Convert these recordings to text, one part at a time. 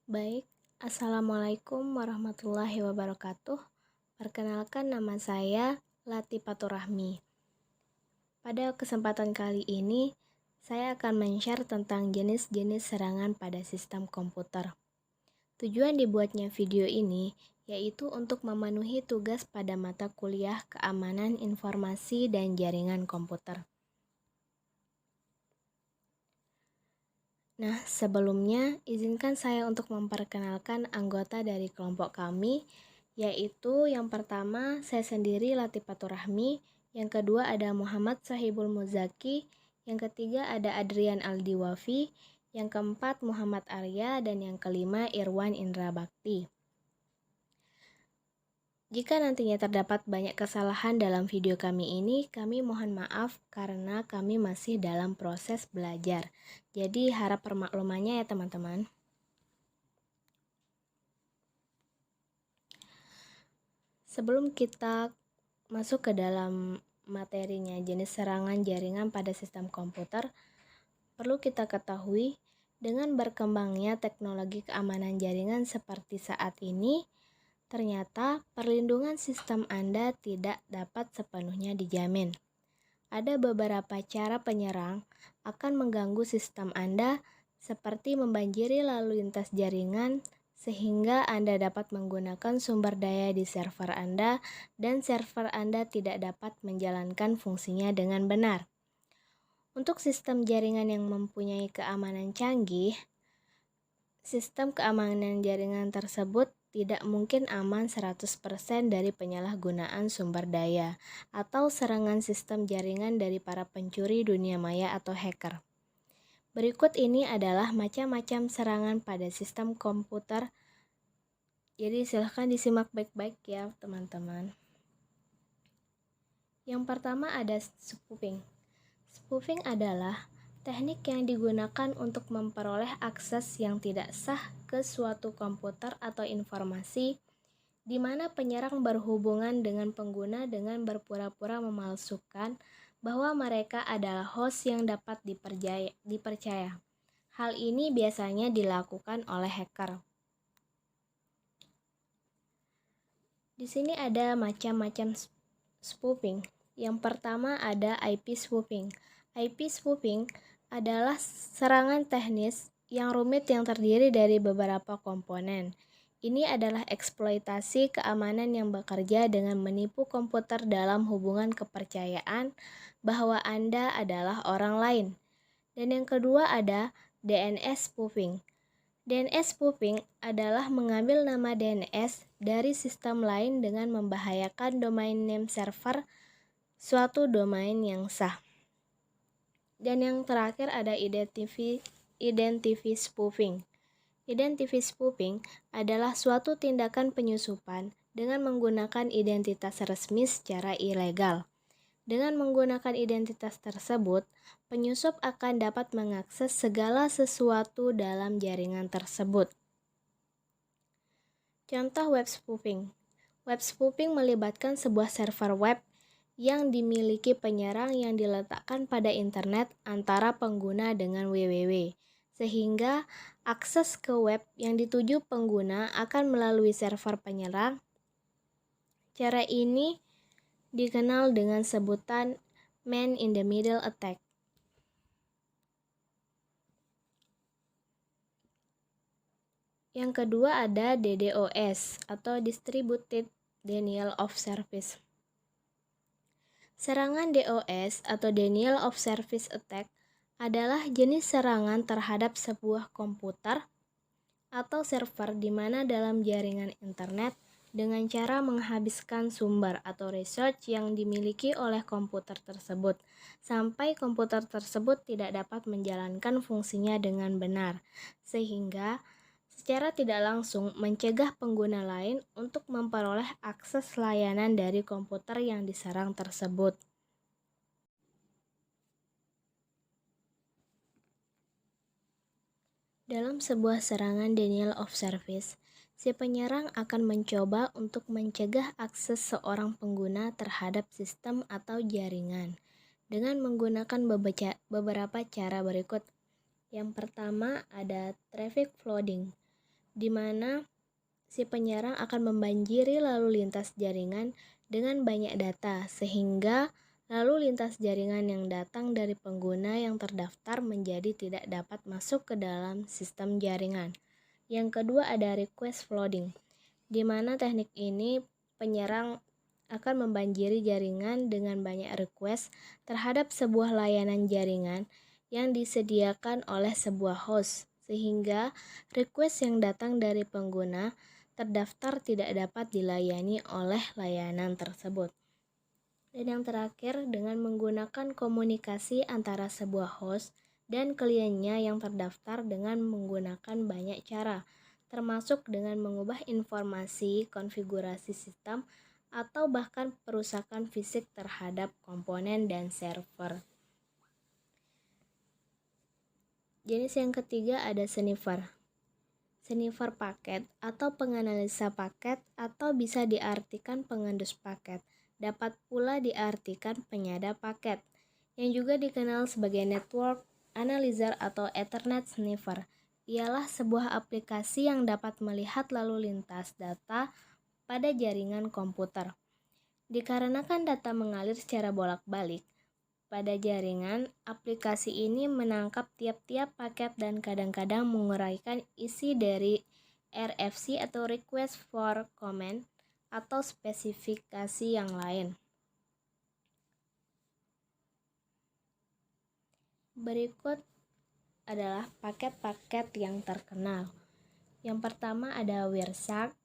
Baik, Assalamualaikum warahmatullahi wabarakatuh. Perkenalkan, nama saya Latifatur Rahmi. Pada kesempatan kali ini, saya akan men-share tentang jenis-jenis serangan pada sistem komputer. Tujuan dibuatnya video ini yaitu untuk memenuhi tugas pada mata kuliah Keamanan Informasi dan Jaringan Komputer. Nah, sebelumnya izinkan saya untuk memperkenalkan anggota dari kelompok kami, yaitu yang pertama saya sendiri Latifatur Rahmi, yang kedua ada Muhammad Sahibul Muzaki, yang ketiga ada Adrian Aldiwafi, yang keempat Muhammad Arya, dan yang kelima Irwan Indra Bakti. Jika nantinya terdapat banyak kesalahan dalam video kami ini, kami mohon maaf karena kami masih dalam proses belajar. Jadi harap permaklumannya ya teman-teman. Sebelum kita masuk ke dalam materinya jenis serangan jaringan pada sistem komputer, perlu kita ketahui dengan berkembangnya teknologi keamanan jaringan seperti saat ini, ternyata perlindungan sistem Anda tidak dapat sepenuhnya dijamin. Ada beberapa cara penyerang akan mengganggu sistem Anda seperti membanjiri lalu lintas jaringan sehingga Anda dapat menggunakan sumber daya di server Anda dan server Anda tidak dapat menjalankan fungsinya dengan benar. Untuk sistem jaringan yang mempunyai keamanan canggih, sistem keamanan jaringan tersebut tidak mungkin aman 100% dari penyalahgunaan sumber daya atau serangan sistem jaringan dari para pencuri dunia maya atau hacker. Berikut ini adalah macam-macam serangan pada sistem komputer. Jadi silahkan disimak baik-baik ya teman-teman. Yang pertama ada spoofing. Spoofing adalah teknik yang digunakan untuk memperoleh akses yang tidak sah ke suatu komputer atau informasi di mana penyerang berhubungan dengan pengguna dengan berpura-pura memalsukan bahwa mereka adalah host yang dapat dipercaya. Hal ini biasanya dilakukan oleh hacker. Di sini ada macam-macam spoofing. Yang pertama ada IP spoofing. IP spoofing adalah serangan teknis yang rumit yang terdiri dari beberapa komponen. Ini adalah eksploitasi keamanan yang bekerja dengan menipu komputer dalam hubungan kepercayaan bahwa Anda adalah orang lain. Dan yang kedua ada DNS spoofing. DNS spoofing adalah mengambil nama DNS dari sistem lain dengan membahayakan domain name server suatu domain yang sah. Dan yang terakhir ada identity spoofing. Identity spoofing adalah suatu tindakan penyusupan dengan menggunakan identitas resmi secara ilegal. Dengan menggunakan identitas tersebut, penyusup akan dapat mengakses segala sesuatu dalam jaringan tersebut. Contoh web spoofing. Web spoofing melibatkan sebuah server web yang dimiliki penyerang yang diletakkan pada internet antara pengguna dengan www, sehingga akses ke web yang dituju pengguna akan melalui server penyerang. Cara ini dikenal dengan sebutan man-in-the-middle attack. Yang kedua ada DDoS atau Distributed Denial of Service. Serangan DOS atau Denial of Service Attack adalah jenis serangan terhadap sebuah komputer atau server di mana dalam jaringan internet dengan cara menghabiskan sumber atau resource yang dimiliki oleh komputer tersebut sampai komputer tersebut tidak dapat menjalankan fungsinya dengan benar, sehingga secara tidak langsung mencegah pengguna lain untuk memperoleh akses layanan dari komputer yang diserang tersebut. Dalam sebuah serangan denial of service, si penyerang akan mencoba untuk mencegah akses seorang pengguna terhadap sistem atau jaringan dengan menggunakan beberapa cara berikut. Yang pertama ada traffic flooding. di mana si penyerang akan membanjiri lalu lintas jaringan dengan banyak data, sehingga lalu lintas jaringan yang datang dari pengguna yang terdaftar menjadi tidak dapat masuk ke dalam sistem jaringan. Yang kedua ada request flooding, di mana teknik ini penyerang akan membanjiri jaringan dengan banyak request terhadap sebuah layanan jaringan yang disediakan oleh sebuah host, sehingga request yang datang dari pengguna terdaftar tidak dapat dilayani oleh layanan tersebut. Dan yang terakhir, dengan menggunakan komunikasi antara sebuah host dan kliennya yang terdaftar dengan menggunakan banyak cara, termasuk dengan mengubah informasi, konfigurasi sistem, atau bahkan perusakan fisik terhadap komponen dan server. Jenis yang ketiga ada sniffer. Sniffer paket atau penganalisa paket atau bisa diartikan pengendus paket. Dapat pula diartikan penyadap paket, yang juga dikenal sebagai network analyzer atau Ethernet sniffer. Ialah sebuah aplikasi yang dapat melihat lalu lintas data pada jaringan komputer. Dikarenakan data mengalir secara bolak-balik pada jaringan, aplikasi ini menangkap tiap-tiap paket dan kadang-kadang menguraikan isi dari RFC atau request for comment atau spesifikasi yang lain. Berikut adalah paket-paket yang terkenal. Yang pertama ada Wireshark,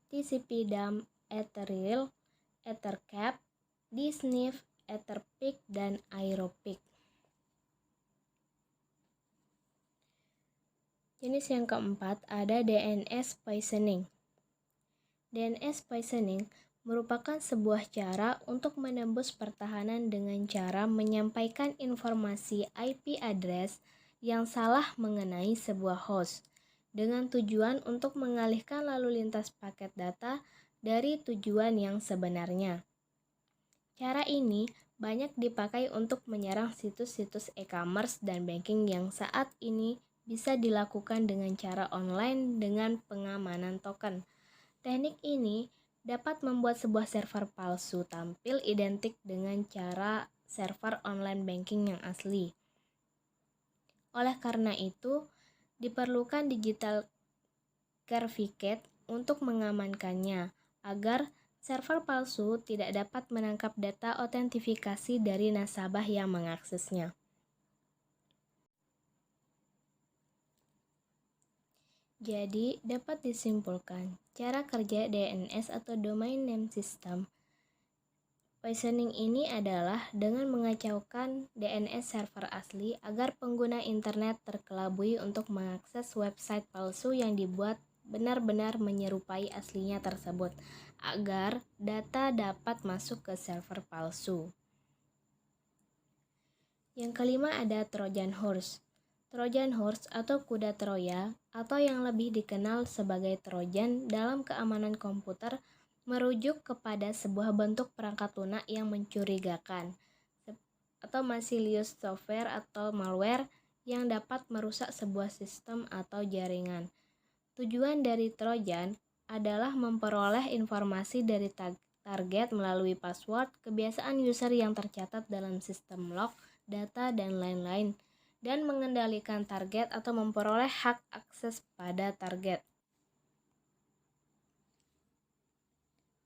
TCP/DUMP, Etheril, Ethercap, DSNF, Etherpik, dan Aeropik. Jenis yang keempat ada DNS poisoning. DNS poisoning merupakan sebuah cara untuk menembus pertahanan dengan cara menyampaikan informasi IP address yang salah mengenai sebuah host, dengan tujuan untuk mengalihkan lalu lintas paket data dari tujuan yang sebenarnya. Cara ini banyak dipakai untuk menyerang situs-situs e-commerce dan banking yang saat ini bisa dilakukan dengan cara online dengan pengamanan token. Teknik ini dapat membuat sebuah server palsu tampil identik dengan cara server online banking yang asli. Oleh karena itu, diperlukan digital certificate untuk mengamankannya agar server palsu tidak dapat menangkap data autentifikasi dari nasabah yang mengaksesnya. Jadi, dapat disimpulkan, cara kerja DNS atau Domain Name System poisoning ini adalah dengan mengacaukan DNS server asli agar pengguna internet terkelabui untuk mengakses website palsu yang dibuat benar-benar menyerupai aslinya tersebut, agar data dapat masuk ke server palsu. Yang kelima ada Trojan Horse. Trojan Horse atau kuda Troya atau yang lebih dikenal sebagai Trojan dalam keamanan komputer merujuk kepada sebuah bentuk perangkat lunak yang mencurigakan atau malicious software atau malware yang dapat merusak sebuah sistem atau jaringan. Tujuan dari Trojan adalah memperoleh informasi dari target melalui password, kebiasaan user yang tercatat dalam sistem log, data, dan lain-lain, dan mengendalikan target atau memperoleh hak akses pada target.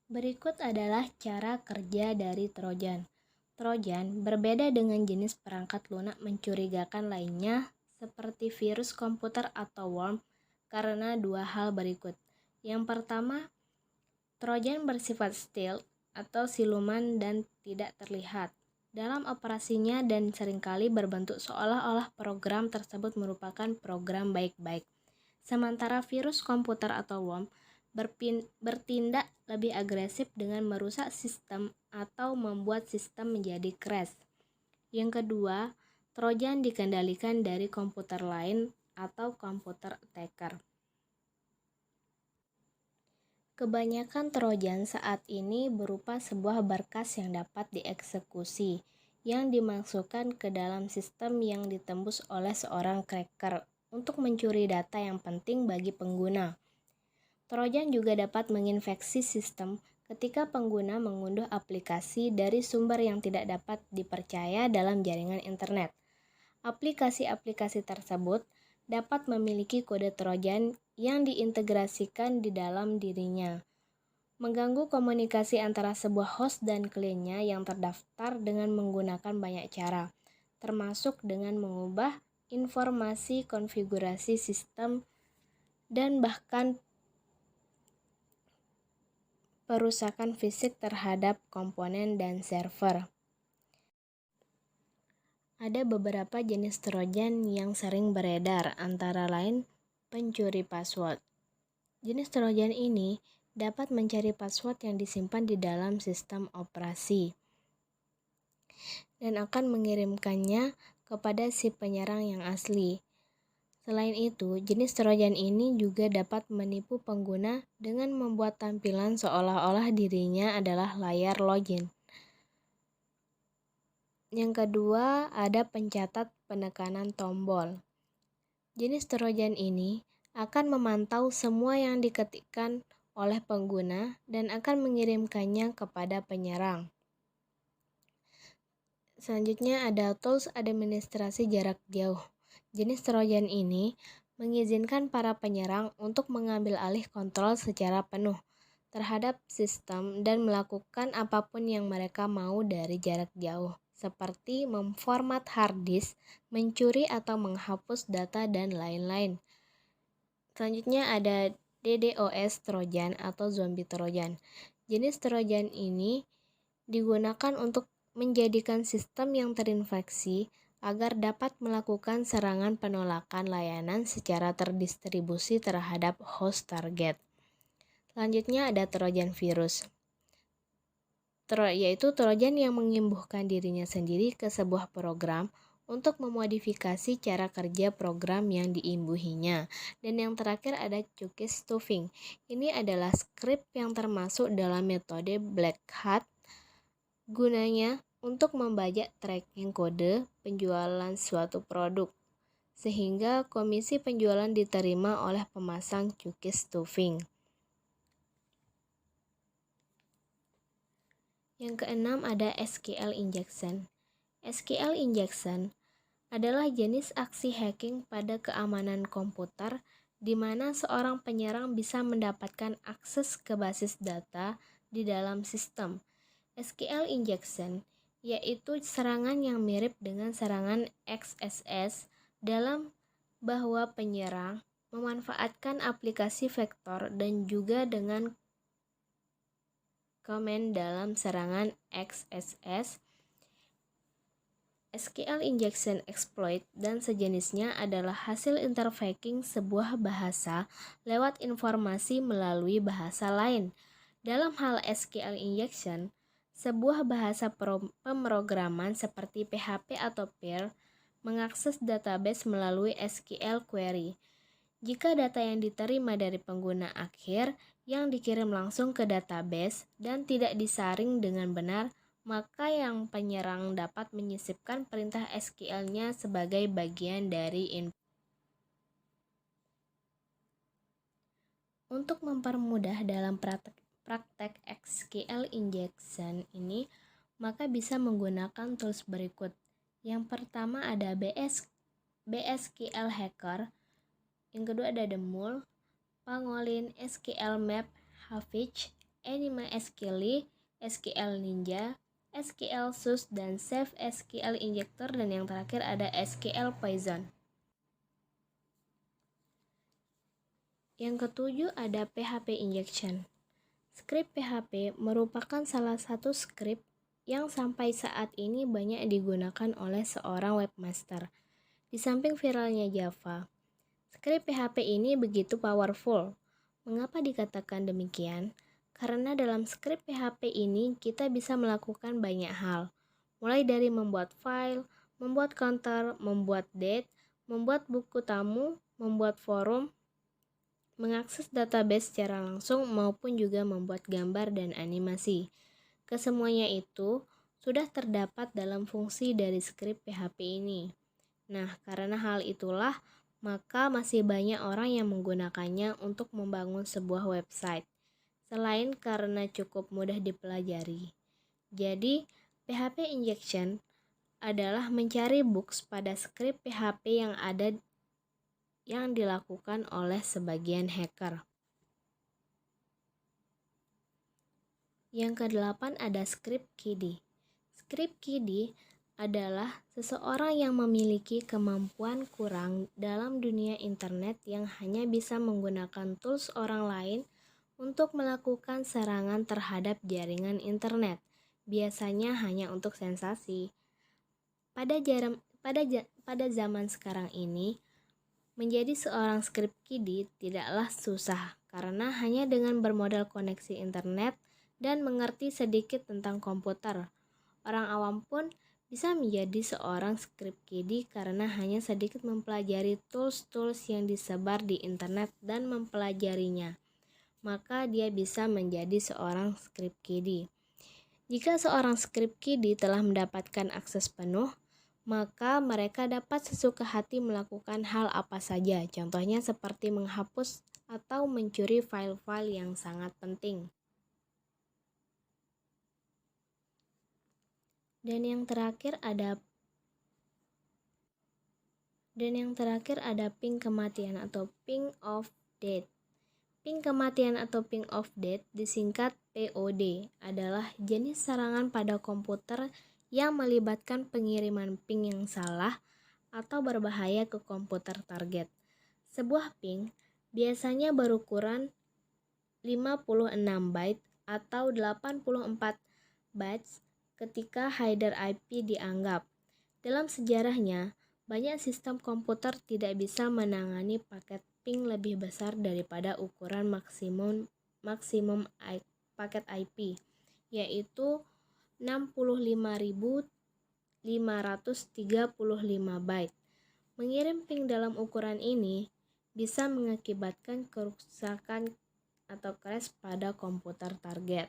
Berikut adalah cara kerja dari Trojan. Trojan berbeda dengan jenis perangkat lunak mencurigakan lainnya seperti virus komputer atau worm karena dua hal berikut. Yang pertama, Trojan bersifat stealth atau siluman dan tidak terlihat dalam operasinya dan seringkali berbentuk seolah-olah program tersebut merupakan program baik-baik. Sementara virus komputer atau worm bertindak lebih agresif dengan merusak sistem atau membuat sistem menjadi crash. Yang kedua, Trojan dikendalikan dari komputer lain atau komputer attacker. Kebanyakan Trojan saat ini berupa sebuah berkas yang dapat dieksekusi, yang dimasukkan ke dalam sistem yang ditembus oleh seorang cracker untuk mencuri data yang penting bagi pengguna. Trojan juga dapat menginfeksi sistem ketika pengguna mengunduh aplikasi dari sumber yang tidak dapat dipercaya dalam jaringan internet. Aplikasi-aplikasi tersebut dapat memiliki kode Trojan yang diintegrasikan di dalam dirinya, mengganggu komunikasi antara sebuah host dan kliennya yang terdaftar dengan menggunakan banyak cara, termasuk dengan mengubah informasi konfigurasi sistem dan bahkan perusakan fisik terhadap komponen dan server. Ada beberapa jenis Trojan yang sering beredar, antara lain pencuri password. Jenis Trojan ini dapat mencari password yang disimpan di dalam sistem operasi dan akan mengirimkannya kepada si penyerang yang asli. Selain itu, jenis Trojan ini juga dapat menipu pengguna dengan membuat tampilan seolah-olah dirinya adalah layar login. Yang kedua, ada pencatat penekanan tombol. Jenis Trojan ini akan memantau semua yang diketikkan oleh pengguna dan akan mengirimkannya kepada penyerang. Selanjutnya ada tools administrasi jarak jauh. Jenis Trojan ini mengizinkan para penyerang untuk mengambil alih kontrol secara penuh terhadap sistem dan melakukan apapun yang mereka mau dari jarak jauh, seperti memformat hard disk, mencuri atau menghapus data, dan lain-lain. Selanjutnya ada DDoS Trojan atau zombie Trojan. Jenis Trojan ini digunakan untuk menjadikan sistem yang terinfeksi agar dapat melakukan serangan penolakan layanan secara terdistribusi terhadap host target. Selanjutnya ada Trojan virus, yaitu Trojan yang mengimbuhkan dirinya sendiri ke sebuah program untuk memodifikasi cara kerja program yang diimbuhinya. Dan yang terakhir ada cookie stuffing. Ini adalah skrip yang termasuk dalam metode Black Hat, gunanya untuk membajak tracking kode penjualan suatu produk, sehingga komisi penjualan diterima oleh pemasang cookie stuffing. Yang keenam ada SQL injection. SQL injection adalah jenis aksi hacking pada keamanan komputer di mana seorang penyerang bisa mendapatkan akses ke basis data di dalam sistem. SQL injection yaitu serangan yang mirip dengan serangan XSS dalam bahwa penyerang memanfaatkan aplikasi vektor dan juga dengan komen dalam serangan XSS. SQL injection exploit dan sejenisnya adalah hasil interfacing sebuah bahasa lewat informasi melalui bahasa lain. Dalam hal SQL injection, sebuah bahasa pemrograman seperti PHP atau Perl mengakses database melalui SQL query. Jika data yang diterima dari pengguna akhir yang dikirim langsung ke database dan tidak disaring dengan benar, maka yang penyerang dapat menyisipkan perintah SQL-nya sebagai bagian dari input. Untuk mempermudah dalam praktek SQL injection ini, maka bisa menggunakan tools berikut. Yang pertama ada BSQL Hacker, yang kedua ada Demul, Pangolin, SQL Map, Havich, Anima SQL, SQL Ninja, SQL Sus, dan Save SQL Injector, dan yang terakhir ada SQL Poison. Yang ketujuh ada PHP Injection. Skrip PHP merupakan salah satu skrip yang sampai saat ini banyak digunakan oleh seorang webmaster. Di samping viralnya Java, skrip PHP ini begitu powerful. Mengapa dikatakan demikian? Karena dalam skrip PHP ini kita bisa melakukan banyak hal, mulai dari membuat file, membuat counter, membuat date, membuat buku tamu, membuat forum, mengakses database secara langsung, maupun juga membuat gambar dan animasi. Kesemuanya itu sudah terdapat dalam fungsi dari skrip PHP ini. Nah, karena hal itulah, maka masih banyak orang yang menggunakannya untuk membangun sebuah website, selain karena cukup mudah dipelajari. Jadi, PHP injection adalah mencari bugs pada skrip PHP yang ada yang dilakukan oleh sebagian hacker. Yang kedelapan ada script kiddie. Script kiddie adalah seseorang yang memiliki kemampuan kurang dalam dunia internet yang hanya bisa menggunakan tools orang lain untuk melakukan serangan terhadap jaringan internet, biasanya hanya untuk sensasi. Pada zaman sekarang ini, menjadi seorang script kiddie tidaklah susah karena hanya dengan bermodal koneksi internet dan mengerti sedikit tentang komputer. Orang awam pun bisa menjadi seorang script kiddie karena hanya sedikit mempelajari tools-tools yang disebar di internet dan mempelajarinya. Maka dia bisa menjadi seorang script kiddie. Jika seorang script kiddie telah mendapatkan akses penuh, maka mereka dapat sesuka hati melakukan hal apa saja, contohnya seperti menghapus atau mencuri file-file yang sangat penting. Dan yang terakhir ada ping kematian atau ping of death. Ping kematian atau ping of death disingkat POD adalah jenis serangan pada komputer yang melibatkan pengiriman ping yang salah atau berbahaya ke komputer target. Sebuah ping biasanya berukuran 56 byte atau 84 bytes ketika header IP dianggap. Dalam sejarahnya, banyak sistem komputer tidak bisa menangani paket ping lebih besar daripada ukuran maksimum paket IP, yaitu 65.535 byte. Mengirim ping dalam ukuran ini bisa mengakibatkan kerusakan atau crash pada komputer target.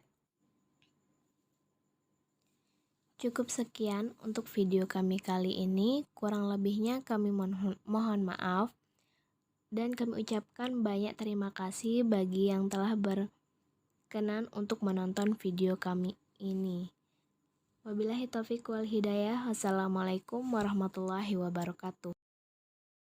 Cukup sekian untuk video kami kali ini, kurang lebihnya kami mohon maaf dan kami ucapkan banyak terima kasih bagi yang telah berkenan untuk menonton video kami ini. Wabillahi taufiq wal hidayah. Wassalamualaikum warahmatullahi wabarakatuh.